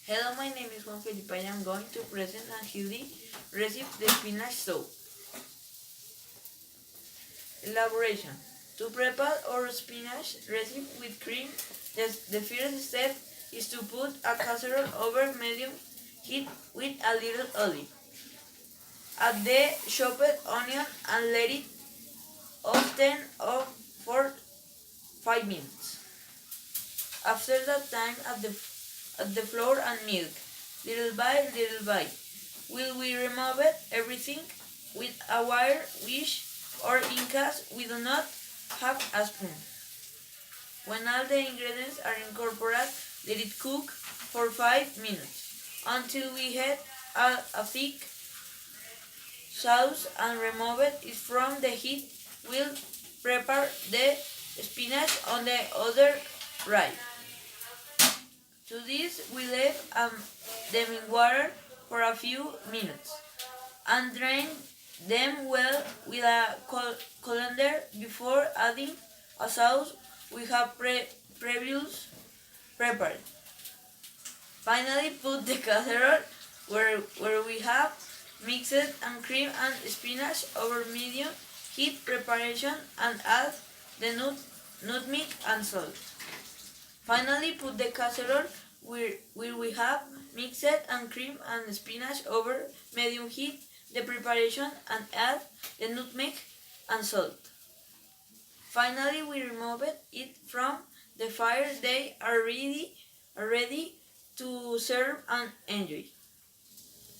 Hello, my name is Juan Felipe. I am going to present a healthy recipe, the spinach soup. Elaboration. To prepare our spinach recipe with cream, the first step is to put a casserole over medium heat with a little olive. Add the chopped onion and let it off for 5 minutes. After that time, add the flour and milk, little by little. Will we remove everything with a wire dish, or in case we do not have a spoon? When all the ingredients are incorporated, let it cook for 5 minutes until we have a thick sauce and remove it from the heat. We'll prepare the spinach on the other side. To this, we leave them in water for a few minutes and drain them well with a colander before adding a sauce we have previously prepared. Finally, put the casserole where we have mixed and cream and spinach over medium heat preparation and add the nutmeg and salt. Finally, put the casserole where we have mixed and cream and spinach over medium heat the preparation and add the nutmeg and salt. Finally, we remove it from the fire. They are ready to serve and enjoy.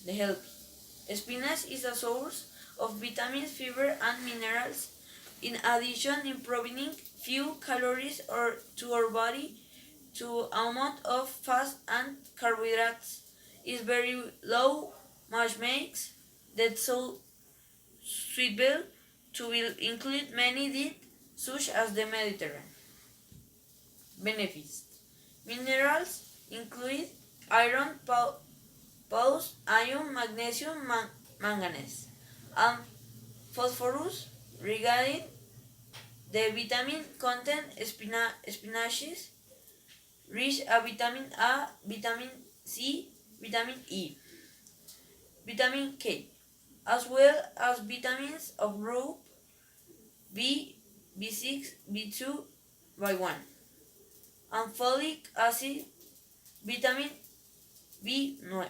The Healthy. Spinach is a source of vitamins, fiber, and minerals. In addition, improving few calories to our body to amount of fat and carbohydrates is very low, which makes that so suitable to will include many diets such as the Mediterranean. Benefits. Minerals include iron, iron, magnesium, manganese, and phosphorus. Regarding the vitamin content, spinaches rich in vitamin A, vitamin C, vitamin E, vitamin K, as well as vitamins of group B, B6, B2, B1, and folic acid, vitamin B9.